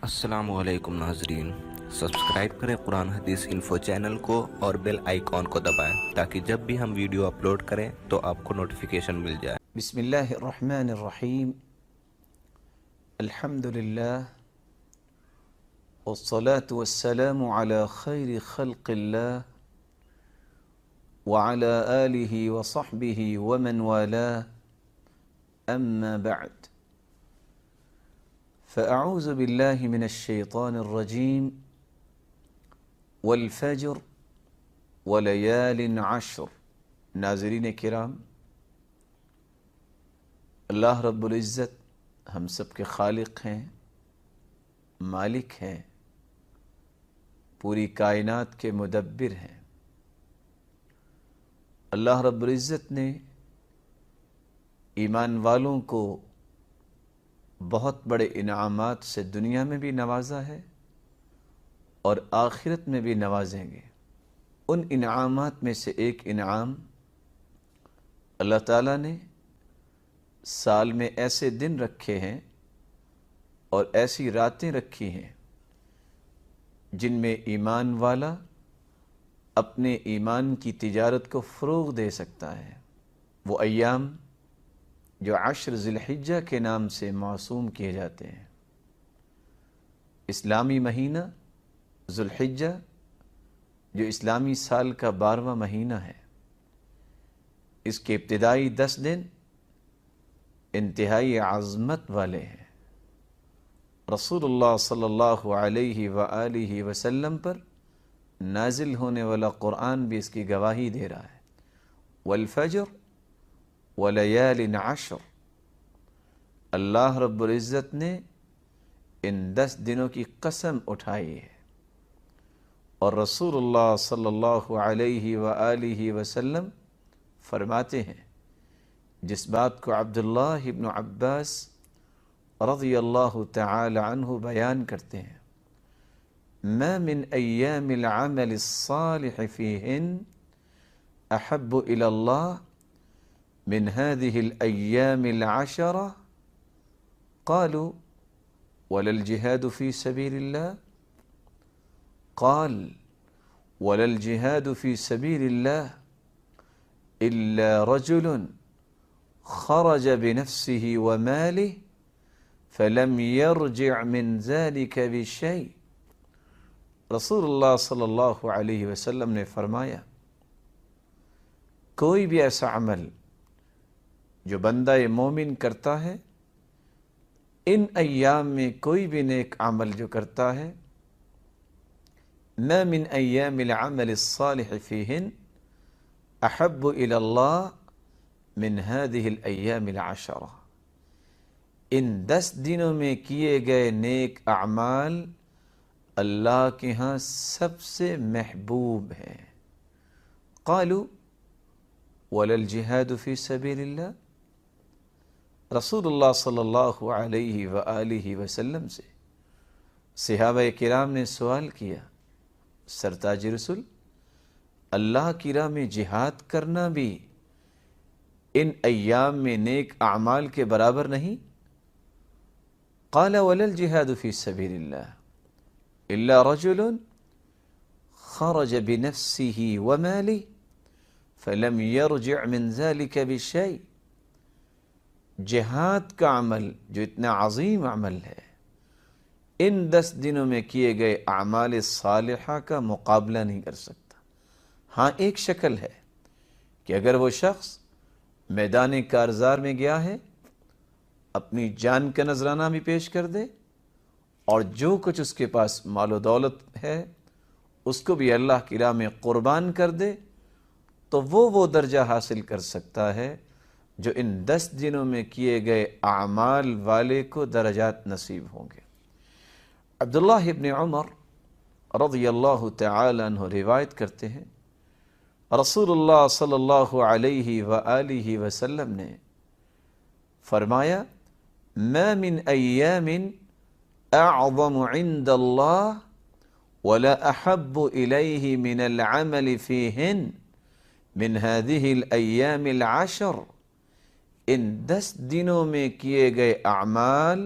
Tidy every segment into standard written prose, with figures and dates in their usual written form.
السلام علیکم ناظرین، سبسکرائب کریں قرآن حدیث انفو چینل کو اور بیل آئیکن کو دبائیں تاکہ جب بھی ہم ویڈیو اپلوڈ کریں تو آپ کو نوٹیفیکیشن مل جائے۔ بسم اللہ الرحمن الرحیم، الحمد للہ والصلاة والسلام على خیر خلق اللہ وعلى آلہ وصحبہ ومن والاه اما بعد فاعوذ باللہ من الشیطان الرجیم والفجر ولیال عشر۔ ناظرین کرام، اللہ رب العزت ہم سب کے خالق ہیں، مالک ہیں، پوری کائنات کے مدبر ہیں۔ اللہ رب العزت نے ایمان والوں کو بہت بڑے انعامات سے دنیا میں بھی نوازا ہے اور آخرت میں بھی نوازیں گے۔ ان انعامات میں سے ایک انعام اللہ تعالیٰ نے سال میں ایسے دن رکھے ہیں اور ایسی راتیں رکھی ہیں جن میں ایمان والا اپنے ایمان کی تجارت کو فروغ دے سکتا ہے۔ وہ ایام جو عشر ذی الحجہ کے نام سے موسوم کیے جاتے ہیں۔ اسلامی مہینہ ذو الحجہ جو اسلامی سال کا 12واں مہینہ ہے، اس کے ابتدائی 10 دن انتہائی عظمت والے ہیں۔ رسول اللہ صلی اللہ علیہ وآلہ وسلم پر نازل ہونے والا قرآن بھی اس کی گواہی دے رہا ہے۔ والفجر ولیال عشر، اللہ رب العزت نے ان 10 دنوں کی قسم اٹھائی ہے، اور رسول اللہ صلی اللہ علیہ وآلہ وسلم فرماتے ہیں، جس بات کو عبداللہ ابن عباس رضی اللہ تعالی عنہ بیان کرتے ہیں، ما من ایام العمل الصالح فیہن احب الی اللہ من هذه الأيام العشرة قالوا ولا الجهاد في سبيل الله قال ولا الجهاد في سبيل الله إلا رجل خرج بنفسه وماله فلم يرجع من ذلك بشيء۔ رسول اللہ صلی اللہ علیہ وسلم نے فرمایا، کوئی بھی ایسا عمل جو بندہ مومن کرتا ہے، ان ایام میں کوئی بھی نیک عمل جو کرتا ہے، ما من ایام العمل الصالح فیہن احب الی اللہ من هذه الایام العشرہ، ان 10 دنوں میں کیے گئے نیک اعمال اللہ کے ہاں سب سے محبوب ہیں۔ قالوا ولا الجہاد فی سبیل اللہ، رسول اللہ صلی اللہ علیہ وآلہ وسلم سے صحابہ کرام نے سوال کیا، سرتاج رسول، اللہ کی راہ میں جہاد کرنا بھی ان ایام میں نیک اعمال کے برابر نہیں؟ قال ولا الجہاد فی سبیل اللہ الا رجل خرج بنفسه وماله فلم يرجع من ذلك بشيء۔ جہاد کا عمل جو اتنا عظیم عمل ہے، ان 10 دنوں میں کیے گئے اعمال صالحہ کا مقابلہ نہیں کر سکتا۔ ہاں، ایک شکل ہے کہ اگر وہ شخص میدان کارزار میں گیا ہے، اپنی جان کا نذرانہ بھی پیش کر دے اور جو کچھ اس کے پاس مال و دولت ہے اس کو بھی اللہ کی راہ میں قربان کر دے، تو وہ درجہ حاصل کر سکتا ہے جو ان 10 دنوں میں کیے گئے اعمال والے کو درجات نصیب ہوں گے۔ عبداللہ ابن عمر رضی اللہ تعالی عنہ روایت کرتے ہیں، رسول اللہ صلی اللہ علیہ وآلہ وسلم نے فرمایا، ما من ایام اعظم عند اللہ ولا احب الیہ من العمل فیہن من هذه الایام العشر، ان 10 دنوں میں کیے گئے اعمال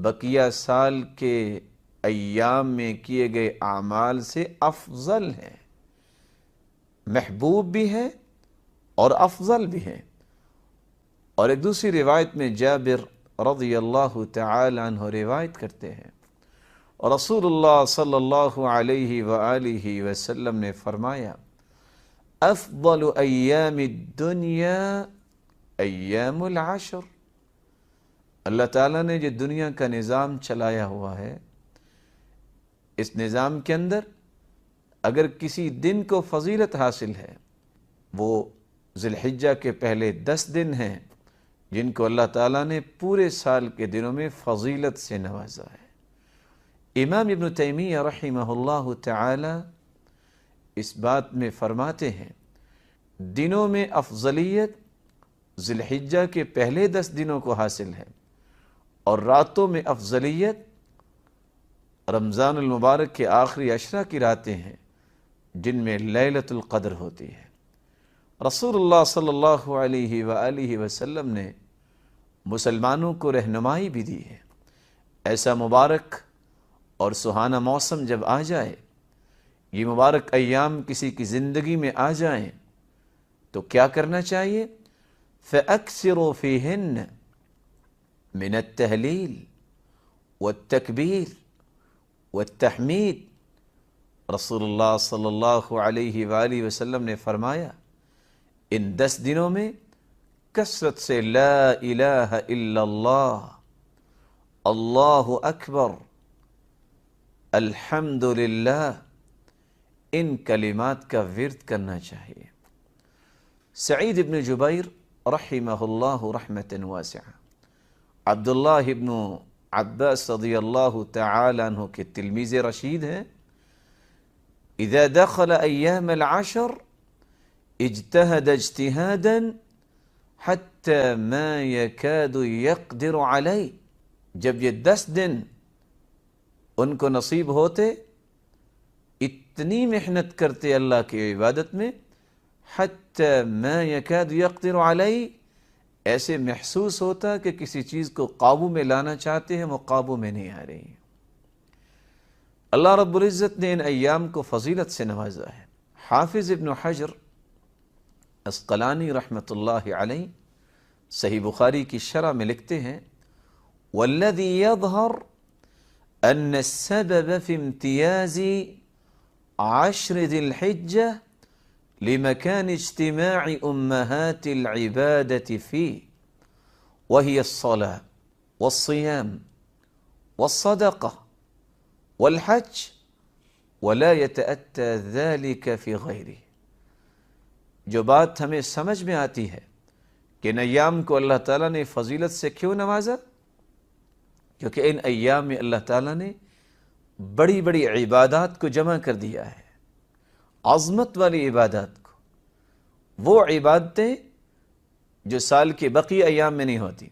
بقیہ سال کے ایام میں کیے گئے اعمال سے افضل ہے، محبوب بھی ہے اور افضل بھی ہے۔ اور ایک دوسری روایت میں جابر رضی اللہ تعالی عنہ روایت کرتے ہیں، رسول اللہ صلی اللہ علیہ وآلہ وسلم نے فرمایا، افضل ایام الدنیا ایام العشر۔ اللہ تعالیٰ نے جو دنیا کا نظام چلایا ہوا ہے، اس نظام کے اندر اگر کسی دن کو فضیلت حاصل ہے، وہ ذی الحجہ کے پہلے 10 دن ہیں جن کو اللہ تعالیٰ نے پورے سال کے دنوں میں فضیلت سے نوازا ہے۔ امام ابن تیمیہ رحمہ اللہ تعالی اس بات میں فرماتے ہیں، دنوں میں افضلیت ذی الحجہ کے پہلے 10 دنوں کو حاصل ہے، اور راتوں میں افضلیت رمضان المبارک کے آخری عشرہ کی راتیں ہیں جن میں لیلۃ القدر ہوتی ہے۔ رسول اللہ صلی اللہ علیہ وآلہ وسلم نے مسلمانوں کو رہنمائی بھی دی ہے، ایسا مبارک اور سہانا موسم جب آ جائے، یہ مبارک ایام کسی کی زندگی میں آ جائیں تو کیا کرنا چاہیے؟ فَأَكْثِرُوا فِيهِنَّ من التہلیل والتکبیر والتحمید۔ رسول اللہ صلی اللہ علیہ وآلہ وسلم نے فرمایا، ان 10 دنوں میں کثرت سے لا الہ الا اللہ، اللہ اکبر، الحمد للہ، ان کلمات کا ورد کرنا چاہیے۔ سعید ابن جبیر رحمہ اللہ رحمۃ واسعہ، عبداللہ ابن عباس رضی اللہ تعالی عنہ کے تلمیذ رشید ہیں، اذا دخل ایام العشر اجتہد اجتہادا حتی ما یکاد یقدر علیہ۔ جب یہ 10 دن ان کو نصیب ہوتے، اتنی محنت کرتے اللہ کی عبادت میں، حتی ما یکاد یقدر علیہ، ایسے محسوس ہوتا کہ کسی چیز کو قابو میں لانا چاہتے ہیں، وہ قابو میں نہیں آ رہی۔ اللہ رب العزت نے ان ایام کو فضیلت سے نوازا ہے۔ حافظ ابن حجر عسقلانی رحمۃ اللہ علیہ صحیح بخاری کی شرح میں لکھتے ہیں، والذی یظہر ان السبب فی امتیاز عشر ذی الحجہ لمكان اجتماع أمهات العبادة فيه، وهي الصلاة والصيام والصدقة والحج، ولا يتأتى ذلك في غيره۔ جو بات ہمیں سمجھ میں آتی ہے کہ ان ایام کو اللہ تعالیٰ نے فضیلت سے کیوں نوازا، کیونکہ ان ایام میں اللہ تعالیٰ نے بڑی بڑی عبادات کو جمع کر دیا ہے، عظمت والی عبادات کو، وہ عبادتیں جو سال کے بقیہ ایام میں نہیں ہوتی۔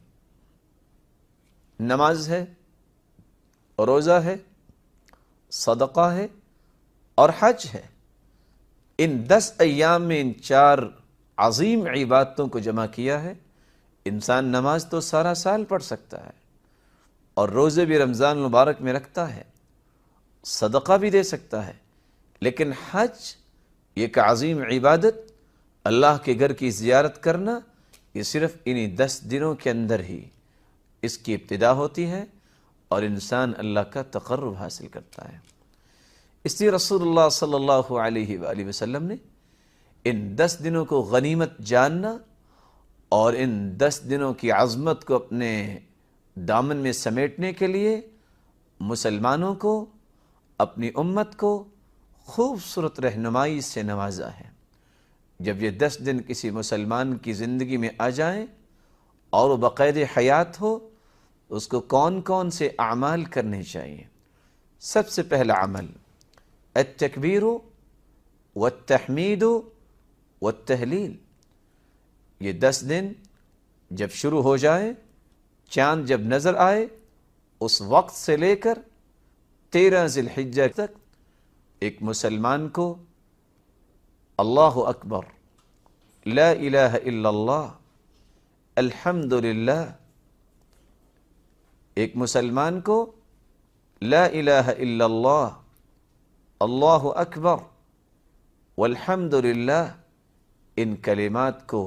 نماز ہے، روزہ ہے، صدقہ ہے اور حج ہے۔ ان 10 ایام میں ان 4 عظیم عبادتوں کو جمع کیا ہے۔ انسان نماز تو سارا سال پڑھ سکتا ہے، اور روزے بھی رمضان المبارک میں رکھتا ہے، صدقہ بھی دے سکتا ہے، لیکن حج ایک عظیم عبادت، اللہ کے گھر کی زیارت کرنا، یہ صرف انہی 10 دنوں کے اندر ہی اس کی ابتدا ہوتی ہے اور انسان اللہ کا تقرب حاصل کرتا ہے۔ اس لیے رسول اللہ صلی اللہ علیہ وآلہ وسلم نے ان 10 دنوں کو غنیمت جاننا اور ان 10 دنوں کی عظمت کو اپنے دامن میں سمیٹنے کے لیے مسلمانوں کو، اپنی امت کو خوبصورت رہنمائی سے نوازا ہے۔ جب یہ 10 دن کسی مسلمان کی زندگی میں آ جائیں اور وہ بقید حیات ہو، اس کو کون کون سے اعمال کرنے چاہیے؟ سب سے پہلا عمل التکبیر والتحمید والتہلیل۔ یہ 10 دن جب شروع ہو جائے، چاند جب نظر آئے، اس وقت سے لے کر 13 ذی الحجہ تک ایک مسلمان کو اللہ اکبر، لا الہ الا اللہ، الحمد للہ، ایک مسلمان کو لا الہ الا اللہ، اللہ اکبر والحمد للہ ان کلمات کو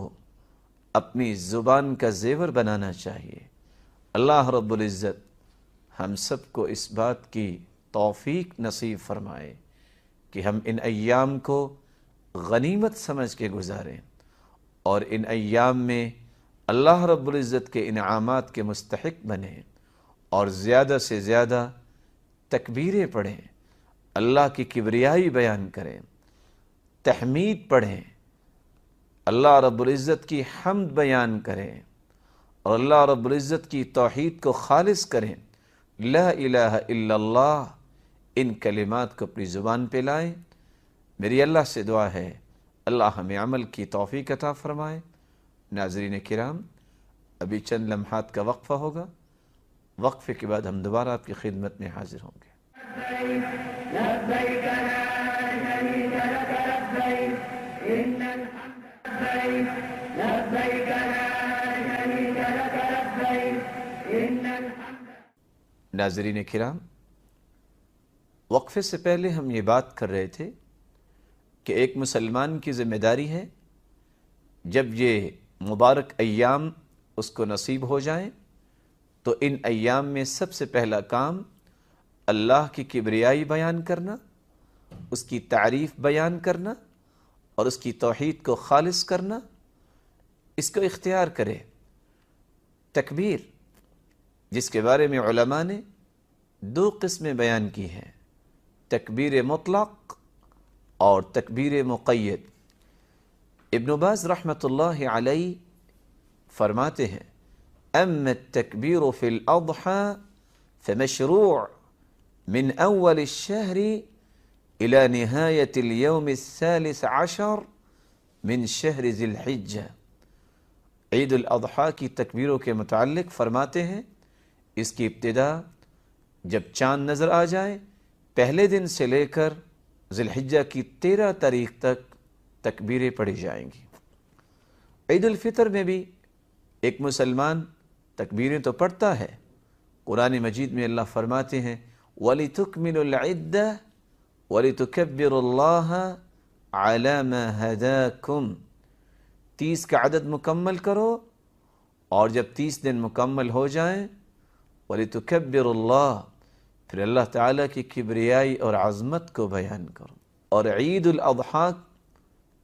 اپنی زبان کا زیور بنانا چاہیے۔ اللہ رب العزت ہم سب کو اس بات کی توفیق نصیب فرمائے کہ ہم ان ایام کو غنیمت سمجھ کے گزاریں اور ان ایام میں اللہ رب العزت کے انعامات کے مستحق بنیں اور زیادہ سے زیادہ تکبیریں پڑھیں، اللہ کی کبریائی بیان کریں، تحمید پڑھیں، اللہ رب العزت کی حمد بیان کریں اور اللہ رب العزت کی توحید کو خالص کریں۔ لا الہ الا اللہ ان کلمات کو اپنی زبان پہ لائیں۔ میری اللہ سے دعا ہے اللہ ہمیں عمل کی توفیق عطا فرمائے۔ ناظرین کرام، ابھی چند لمحات کا وقفہ ہوگا، وقفے کے بعد ہم دوبارہ آپ کی خدمت میں حاضر ہوں گے۔ لبيك لا شريك لك لبيك إن الحمد لبيك لا شريك لك لبيك إن الحمد۔ ناظرین کرام، وقفے سے پہلے ہم یہ بات کر رہے تھے کہ ایک مسلمان کی ذمہ داری ہے جب یہ مبارک ایام اس کو نصیب ہو جائیں تو ان ایام میں سب سے پہلا کام اللہ کی کبریائی بیان کرنا، اس کی تعریف بیان کرنا اور اس کی توحید کو خالص کرنا، اس کو اختیار کرے۔ تکبیر، جس کے بارے میں علماء نے دو قسمیں بیان کی ہیں، تکبیر مطلق اور تکبیر مقید۔ ابن باز رحمۃ اللہ علیہ فرماتے ہیں اما التکبیر فی الاضحی فمشروع من اول الشہر الى نہایت اليوم الثالث عشر من شہر ذی الحجہ۔ عید الاضحیٰ کی تکبیروں کے متعلق فرماتے ہیں اس کی ابتدا جب چاند نظر آ جائے پہلے دن سے لے کر ذی الحجہ کی 13 تاریخ تک تکبیریں پڑھی جائیں گی۔ عید الفطر میں بھی ایک مسلمان تکبیریں تو پڑھتا ہے۔ قرآن مجید میں اللہ فرماتے ہیں وَلِتُكْمِلُوا الْعِدَّةَ وَلِتُكَبِّرُوا اللَّهَ عَلَى مَا هَدَاكُمْ، 30 کا عدد مکمل کرو اور جب 30 دن مکمل ہو جائیں وَلِتُكَبِّرُوا اللَّهَ، پھر اللہ تعالیٰ کی کبریائی اور عظمت کو بیان کرو۔ اور عید الاضحیٰ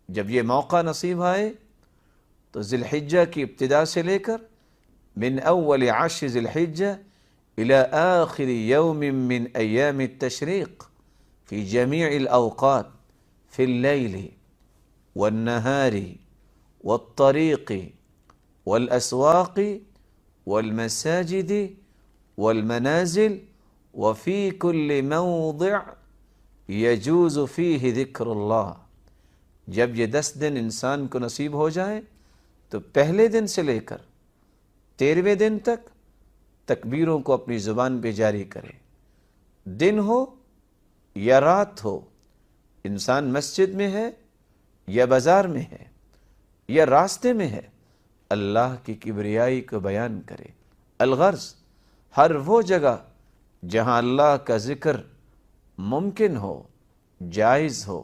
جب یہ موقع نصیب آئے تو ذی الحجہ کی ابتدا سے لے کر من اول عشر ذی الحجہ الى آخر یوم من ایام التشریق فی جمیع الاوقات فی اللیل والنہار والطریق والاسواق والمساجد والمنازل وفی کل موضع یجوز فیہ ذکر اللہ۔ جب یہ 10 دن انسان کو نصیب ہو جائے تو پہلے دن سے لے کر 13ویں دن تک تکبیروں کو اپنی زبان پہ جاری کرے۔ دن ہو یا رات ہو، انسان مسجد میں ہے یا بازار میں ہے یا راستے میں ہے، اللہ کی کبریائی کو بیان کرے۔ الغرض ہر وہ جگہ جہاں اللہ کا ذکر ممکن ہو، جائز ہو،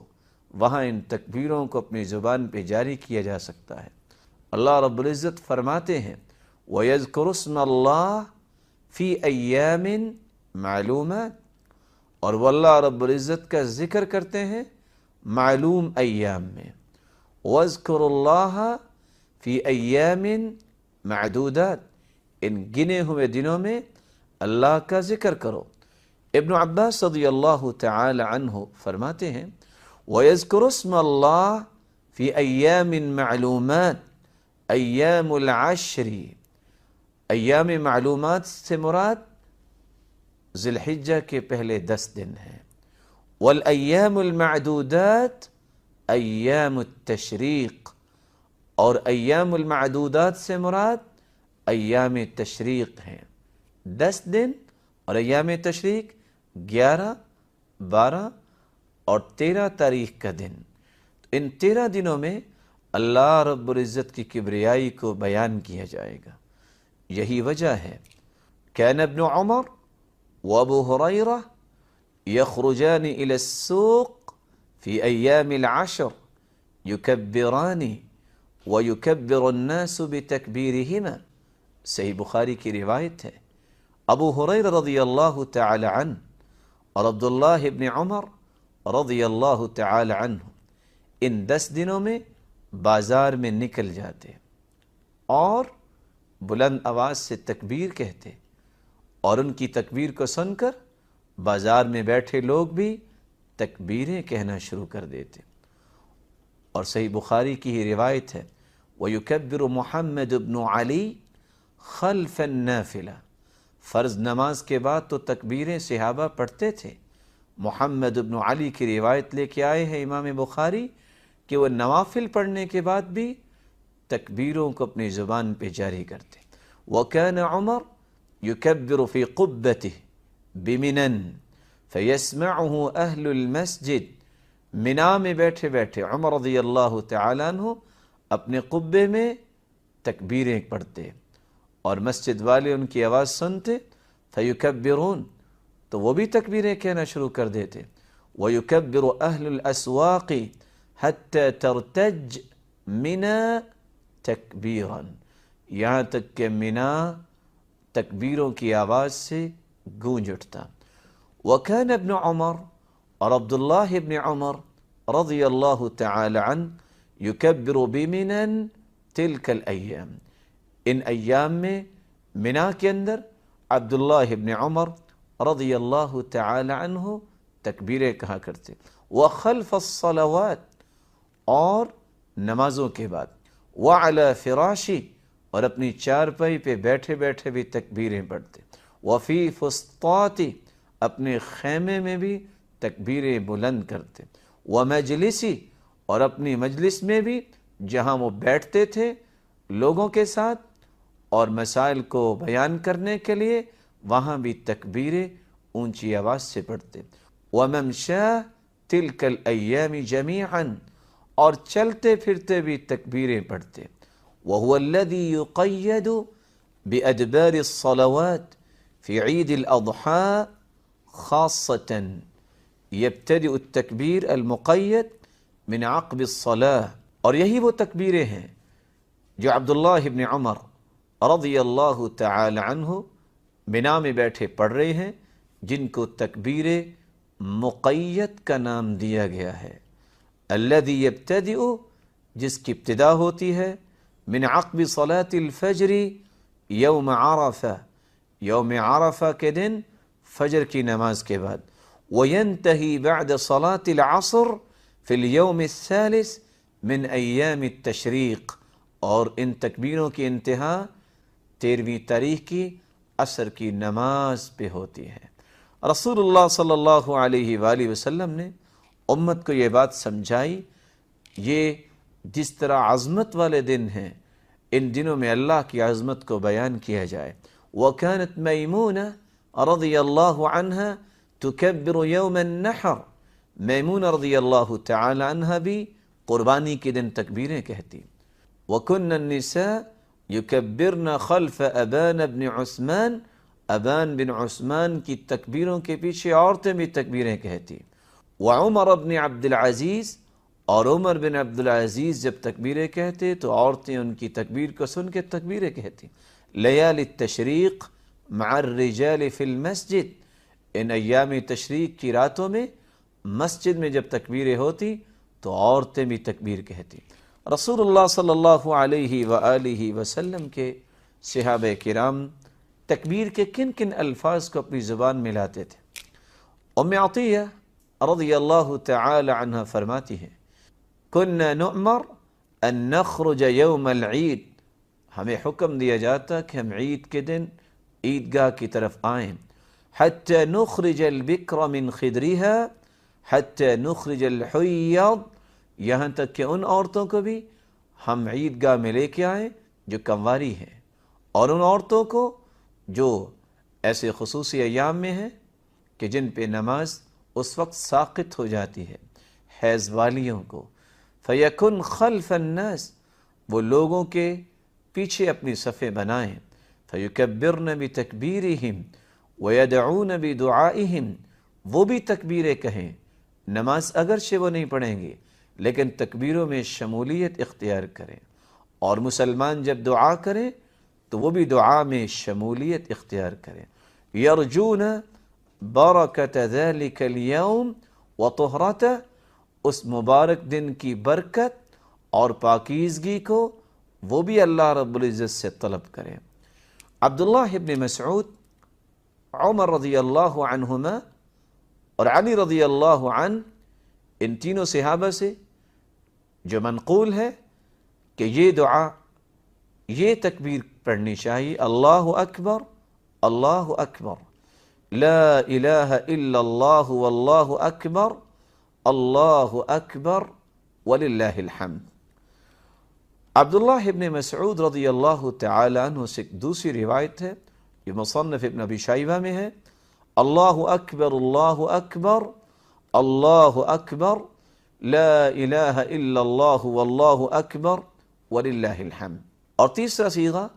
وہاں ان تکبیروں کو اپنی زبان پہ جاری کیا جا سکتا ہے۔ اللہ رب العزت فرماتے ہیں وَيَذْكُرُ اسْمَ اللَّهِ فِي أَيَّامٍ معلومات، اور وہ اللہ رب العزت کا ذکر کرتے ہیں معلوم ایام میں۔ وَاذْكُرُ اللَّهَ فِي أَيَّامٍ معدودات، ان گنے ہوئے دنوں میں اللہ کا ذکر کرو۔ ابن عباس رضی اللہ تعالی عنہ فرماتے ہیں وَيَذْكُرُ اسْمَ اللَّهِ فِي أَيَّامٍ معلومات ایام العشر، ایام معلومات سے مراد ذی الحجہ کے پہلے 10 دن ہیں۔ والایام المعدودات ایام التشریق، اور ایام المعدودات سے مراد ایام تشریق ہیں۔ 10 دن اور ایام تشریق 11، 12 اور 13 تاریخ کا دن، ان 13 دنوں میں اللہ رب العزت کی کبریائی کو بیان کیا جائے گا۔ یہی وجہ ہے كان ابن عمر وابو هريرة يخرجان إلى السوق في أيام العشر يكبران ويكبر الناس بتكبيرهما. صحیح بخاری کی روایت ہے، ابو ہریرہ رضی اللہ تعالی عنہ اور عبداللہ ابن عمر رضی اللہ تعالی عنہ ان 10 دنوں میں بازار میں نکل جاتے اور بلند آواز سے تکبیر کہتے، اور ان کی تکبیر کو سن کر بازار میں بیٹھے لوگ بھی تکبیریں کہنا شروع کر دیتے. اور صحیح بخاری کی ہی روایت ہے، وَيُكَبِّرُ مُحَمَّدُ بْنُ عَلِي خَلْفَ النَّافِلَةِ. فرض نماز کے بعد تو تکبیریں صحابہ پڑھتے تھے. محمد بن علی کی روایت لے کے آئے ہیں امام بخاری کہ وہ نوافل پڑھنے کے بعد بھی تکبیروں کو اپنی زبان پہ جاری کرتے. وَكَانَ عُمَرْ يُكَبِّرُ فِي قُبَّتِهِ بِمِنًا فَيَسْمَعُهُ أَهْلُ الْمَسْجِدِ. منا میں بیٹھے بیٹھے عمر رضی اللہ تعالیٰ عنہ اپنے قبے میں تکبیریں پڑھتے اور مسجد والے ان کی آواز سنتے، فَيُكَبِّرُونَ تو وہ بھی تکبیریں کہنا شروع کر دیتے. وَيُكَبِّرُ أَهْلُ الْأَسْوَاقِ حَتَّى تَرْتَجْ مِنَا تَكْبِيرًا. یہاں تک کہ منا تکبیروں کی آواز سے گونج اٹھتا. وَكَانَ ابن عمر اور عبداللہ ابن عمر رضی اللہ تعالی عنہ يُكَبِّرُ بِمِنًا تِلْكَ الْأَيَّامِ. ان ایام میں منا کے اندر عبداللہ ابن عمر رضی اللہ تعالی عنہ تکبیریں کہا کرتے. وَخَلْفَ الصَّلَوَاتِ اور نمازوں کے بعد. وَعَلَى فِرَاشِ اور اپنی چارپائی پہ بیٹھے بیٹھے بھی تکبیریں پڑھتے. وَفِي فُسْطَاتِ اپنے خیمے میں بھی تکبیریں بلند کرتے. وَمَجْلِسِ اور اپنی مجلس میں بھی جہاں وہ بیٹھتے تھے لوگوں کے ساتھ اور مسائل کو بیان کرنے کے لیے وہاں بھی تکبیریں اونچی آواز سے پڑھتے. وَمَمْشَاهِ تِلْكَ الْأَيَّامِ جَمِيعًا اور چلتے پھرتے بھی تکبیریں پڑھتے. وَهُوَ الَّذِي يُقَيَّدُ بِأَدْبَارِ الصَّلَوَاتِ فِي عِيدِ الْأَضْحَى خَاصَّةً. يبتدئ التکبیر المقید من عقب الصلاة. اور یہی وہ تکبیریں ہیں جو عبداللہ ابن عمر رضی اللہ تعالی عنہ منا میں بیٹھے پڑھ رہے ہیں، جن کو تکبیر مقید کا نام دیا گیا ہے. الذي يبتدئ جس کی ابتدا ہوتی ہے من عقب صلاة الفجر یوم عرفہ، یوم عرفہ کے دن فجر کی نماز کے بعد. وينتهي بعد صلاة العصر في اليوم الثالث من ایام التشریق. اور ان تکبیروں کی انتہا 13ویں تاریخ کی عصر کی نماز پہ ہوتی ہے. رسول اللہ صلی اللہ علیہ وآلہ وسلم نے امت کو یہ بات سمجھائی، یہ جس طرح عظمت والے دن ہیں ان دنوں میں اللہ کی عظمت کو بیان کیا جائے. وَكَانَتْ مَيْمُونَةَ رضی اللہ عنہ تُكَبِّرُ يَوْمَ النَّحْرِ. میمونہ رضی اللہ تعالی عنہ بھی قربانی کے دن تکبیریں کہتی. وَكُنَّ النِّسَاء يُكَبِّرْنَ خَلْفَ أَبَانَ بْنِ عثمان. ابان بن عثمان کی تکبیروں کے پیچھے عورتیں بھی تکبیریں کہتی. وعمر بن عبد العزیز اور عمر بن عبد العزیز جب تکبیریں کہتے تو عورتیں ان کی تکبیر کو سن کے تکبیریں کہتی. لیال التشریق مع الرجال فی المسجد. ان ایام تشریق کی راتوں میں مسجد میں جب تکبیریں ہوتی تو عورتیں بھی تکبیر کہتی. رسول اللہ صلی اللہ علیہ وآلہ وسلم کے صحابہ کرام تکبیر کے کن کن الفاظ کو اپنی زبان میں لاتے تھے؟ ام عطیہ رضی اللہ تعالی عنہ فرماتی ہیں كنا نؤمر ان نخرج یوم العید. ہمیں حکم دیا جاتا کہ ہم عید کے دن عیدگاہ کی طرف آئیں. حتى نخرج البکر من خدرها حتى نخرج الحیض. یہاں تک کہ ان عورتوں کو بھی ہم عیدگاہ میں لے کے آئیں جو کنواری ہیں، اور ان عورتوں کو جو ایسے خصوصی ایام میں ہیں کہ جن پہ نماز اس وقت ساقط ہو جاتی ہے، حیض والیوں کو. فَيَكُنْ خَلْفَ النَّاسِ وہ لوگوں کے پیچھے اپنی صفیں بنائیں. فیکبرن بتکبیرہم ویدعون بدعائہم، وہ بھی تکبیریں کہیں، نماز اگرچہ وہ نہیں پڑھیں گے لیکن تکبیروں میں شمولیت اختیار کریں، اور مسلمان جب دعا کریں تو وہ بھی دعا میں شمولیت اختیار کریں۔ یرجون برکت ذلک اليوم وطہرتہ، اس مبارک دن کی برکت اور پاکیزگی کو وہ بھی اللہ رب العزت سے طلب کریں۔ عبداللہ ابن مسعود، عمر رضی اللہ عنہما اور علی رضی اللہ عنہ، ان تینوں صحابہ سے جو منقول ہے کہ یہ دعا، یہ تکبیر پڑھنی چاہیے، اللہ اکبر اللہ اکبر، لا الہ الا اللہ واللہ اکبر، اللہ اکبر وللہ الحمد۔ عبداللہ ابن مسعود رضی اللہ تعالی عنہ سے ایک دوسری روایت ہے، یہ مصنف ابن ابی شیبہ میں ہے، اللہ اکبر اللہ اکبر اللہ اکبر، لا الہ الا اللہ واللہ اکبر وللہ الحمد۔ اور تیسرا صیغہ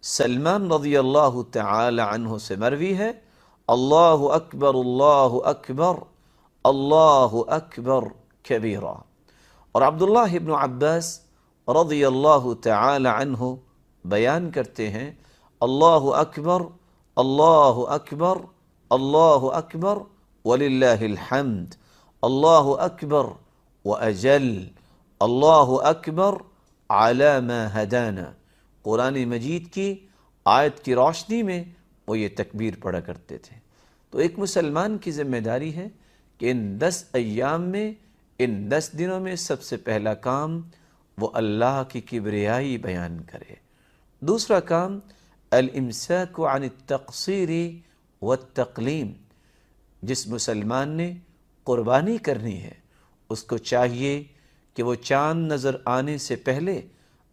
سلمان رضی اللہ تعالی عنہ سے مروی ہے، اللہ اکبر اللہ اکبر کبیرا۔ اور عبداللہ ابن عباس رضی اللہ تعالی عنہ بیان کرتے ہیں، اللہ اکبر اللہ اکبر وللہ الحمد، اللہ اکبر واجل، اللہ اکبر علی ما ہدانا۔ قرآن مجید کی آیت کی روشنی میں وہ یہ تکبیر پڑھا کرتے تھے۔ تو ایک مسلمان کی ذمہ داری ہے کہ ان 10 ایام میں، ان 10 دنوں میں سب سے پہلا کام وہ اللہ کی کبریائی بیان کرے۔ دوسرا کام الامساک عن التقصیر والتقلیم، جس مسلمان نے قربانی کرنی ہے اس کو چاہیے کہ وہ چاند نظر آنے سے پہلے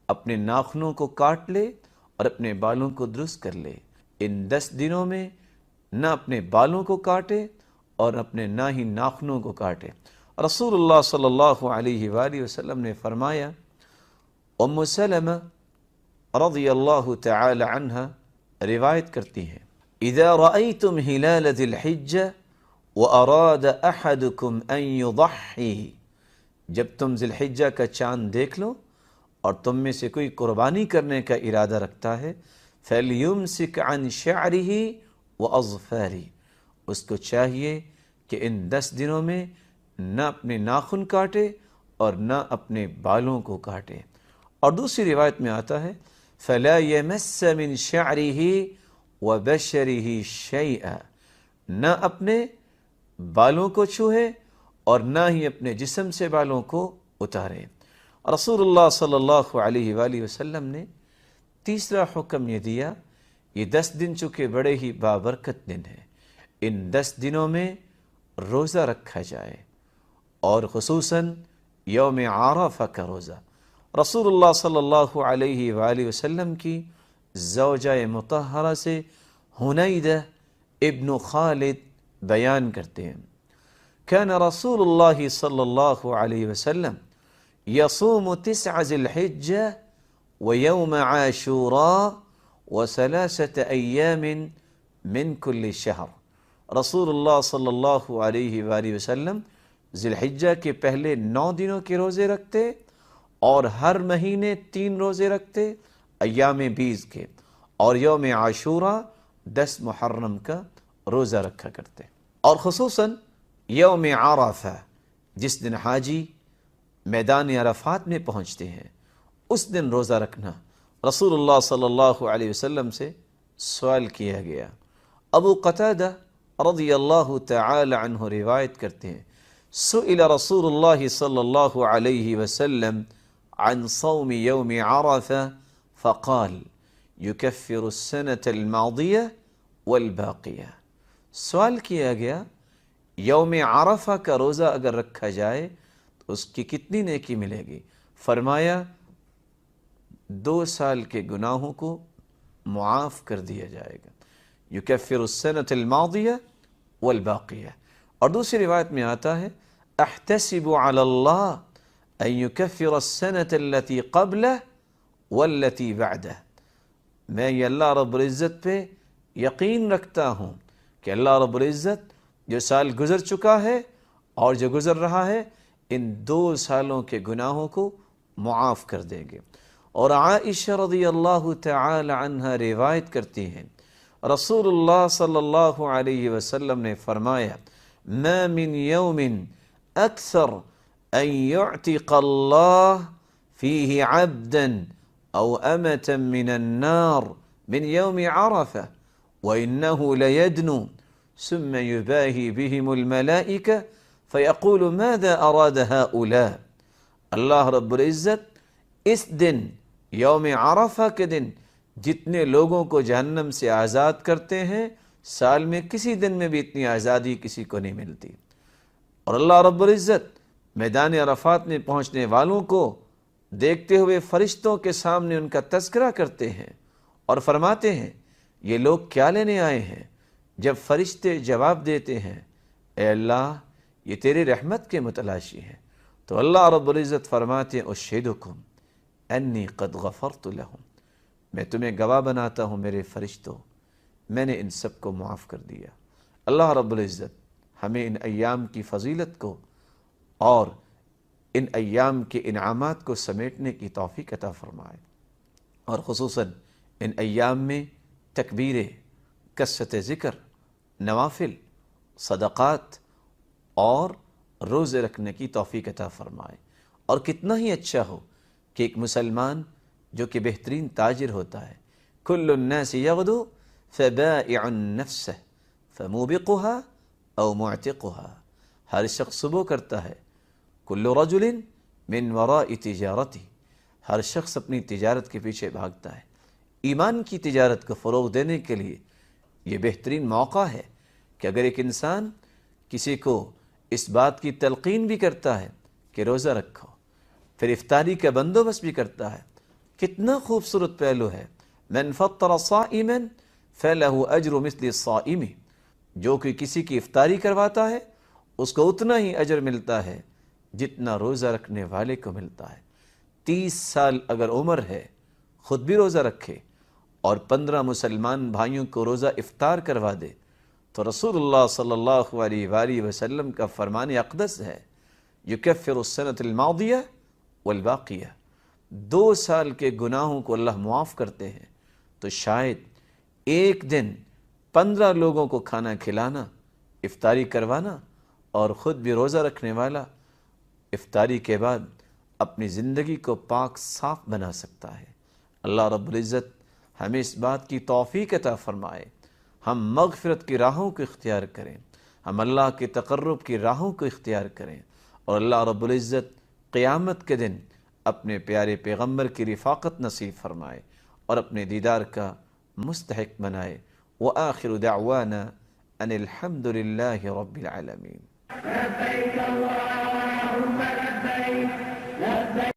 اپنے ناخنوں کو کاٹ لے اور اپنے بالوں کو درست کر لے۔ ان 10 دنوں میں نہ اپنے بالوں کو کاٹے اور اپنے نہ ہی ناخنوں کو کاٹے۔ رسول اللہ صلی اللہ علیہ وآلہ وسلم نے فرمایا، ام سلمہ رضی اللہ تعالی عنہ روایت کرتی ہیں، اذا رأيتم ہلال ذی الحجہ واراد احدکم ان یضحی، جب تم ذی الحجہ کا چاند دیکھ لو اور تم میں سے کوئی قربانی کرنے کا ارادہ رکھتا ہے، فَلْيُمْسِكْ عَنْ شَعْرِهِ وَأَظْفَارِهِ، اس کو چاہیے کہ ان 10 دنوں میں نہ اپنے ناخن کاٹے اور نہ اپنے بالوں کو کاٹے۔ اور دوسری روایت میں آتا ہے فَلَا يَمَسَّ مِنْ شَعْرِهِ وَبَشَرِهِ شَيْئًا، نہ اپنے بالوں کو چھوئے اور نہ ہی اپنے جسم سے بالوں کو اتارے۔ رسول اللہ صلی اللہ علیہ وآلہ وسلم نے تیسرا حکم یہ دیا، یہ 10 دن چونکہ بڑے ہی بابرکت دن ہیں، ان 10 دنوں میں روزہ رکھا جائے، اور خصوصاً یوم عرفہ کا روزہ۔ رسول اللہ صلی اللہ علیہ وآلہ وسلم کی زوجہ مطہرہ سے حنیدہ ابن خالد بیان کرتے ہیں، كان رسول اللہ صلی اللہ علیہ وسلم يصوم 9 ذی الحجہ ويوم عاشوراء و3 ایام من کل شہر۔ رسول اللہ صلی اللہ علیہ وآلہ وسلم ذی الحجہ کے پہلے 9 دنوں کے روزے رکھتے اور ہر مہینے 3 روزے رکھتے ایام 20 کے، اور یوم عاشوراء 10 محرم کا روزہ رکھا کرتے۔ اور خصوصاً یوم عرفہ، جس دن حاجی میدان عرفات میں پہنچتے ہیں، اس دن روزہ رکھنا رسول اللہ صلی اللہ علیہ وسلم سے سوال کیا گیا۔ ابو قتادہ رضی اللہ تعالی عنہ روایت کرتے ہیں، سئل رسول اللہ صلی اللہ علیہ وسلم عن صوم یوم عرفہ فقال یکفر السنة الماضیہ والباقیہ، سوال کیا گیا یوم عرفہ کا روزہ اگر رکھا جائے تو اس کی کتنی نیکی ملے گی؟ فرمایا 2 سال کے گناہوں کو معاف کر دیا جائے گا، یکفر السنة الماضیہ والباقیہ۔ اور دوسری روایت میں آتا ہے احتسب علی اللہ ان یکفر السنة التي قبلہ والتي بعدہ، میں یہ اللہ رب العزت پہ یقین رکھتا ہوں کہ اللہ رب العزت جو سال گزر چکا ہے اور جو گزر رہا ہے ان 2 سالوں کے گناہوں کو معاف کر دیں گے۔ اور عائشہ رضی اللہ تعالی عنہ روایت کرتی ہیں رسول اللہ صلی اللہ علیہ وسلم نے فرمایا ما من یوم اکثر ان یعتق اللہ فیہ عبدا او امتا من النار من یوم عرفہ وإنه ليدنو ثم يباهي بهم الملائكة فيقول ماذا أراد هؤلاء۔ اللہ رب العزت اس دن یوم عرفہ کے دن جتنے لوگوں کو جہنم سے آزاد کرتے ہیں سال میں کسی دن میں بھی اتنی آزادی کسی کو نہیں ملتی۔ اور اللہ رب العزت میدان عرفات میں پہنچنے والوں کو دیکھتے ہوئے فرشتوں کے سامنے ان کا تذکرہ کرتے ہیں اور فرماتے ہیں یہ لوگ کیا لینے آئے ہیں؟ جب فرشتے جواب دیتے ہیں اے اللہ یہ تیری رحمت کے متلاشی ہیں، تو اللہ رب العزت فرماتے ہیں اشہدکم انی قد غفرت لہم، میں تمہیں گواہ بناتا ہوں میرے فرشتوں میں نے ان سب کو معاف کر دیا۔ اللہ رب العزت ہمیں ان ایام کی فضیلت کو اور ان ایام کے انعامات کو سمیٹنے کی توفیق عطا فرمائے، اور خصوصاً ان ایام میں تکبیریں، کثرت ذکر، نوافل، صدقات اور روزے رکھنے کی توفیق عطا فرمائے۔ اور کتنا ہی اچھا ہو کہ ایک مسلمان جو کہ بہترین تاجر ہوتا ہے، کل الناس یغدو فبائع نفسہ فموبقها او معتقها، ہر شخص صبح کرتا ہے، کل رجل من وراء تجارتی، ہر شخص اپنی تجارت کے پیچھے بھاگتا ہے۔ ایمان کی تجارت کو فروغ دینے کے لیے یہ بہترین موقع ہے کہ اگر ایک انسان کسی کو اس بات کی تلقین بھی کرتا ہے کہ روزہ رکھو، پھر افطاری کا بندوبست بھی کرتا ہے، کتنا خوبصورت پہلو ہے۔ من فطر صائما فلہ اجر مثل الصائم، جو کہ کسی کی افطاری کرواتا ہے اس کو اتنا ہی اجر ملتا ہے جتنا روزہ رکھنے والے کو ملتا ہے۔ 30 سال اگر عمر ہے خود بھی روزہ رکھے اور 15 مسلمان بھائیوں کو روزہ افطار کروا دے تو رسول اللہ صلی اللہ علیہ وآلہ وسلم کا فرمان اقدس ہے یکفر السنۃ الماضیہ والباقیہ، 2 سال کے گناہوں کو اللہ معاف کرتے ہیں۔ تو شاید ایک دن 15 لوگوں کو کھانا کھلانا، افطاری کروانا اور خود بھی روزہ رکھنے والا افطاری کے بعد اپنی زندگی کو پاک صاف بنا سکتا ہے۔ اللہ رب العزت ہمیں اس بات کی توفیق عطا فرمائے، ہم مغفرت کی راہوں کو اختیار کریں، ہم اللہ کے تقرب کی راہوں کو اختیار کریں، اور اللہ رب العزت قیامت کے دن اپنے پیارے پیغمبر کی رفاقت نصیب فرمائے اور اپنے دیدار کا مستحق بنائے۔ وآخر دعوانا ان الحمد للہ رب العالمین۔ لبيك اللهم لبيك لبيك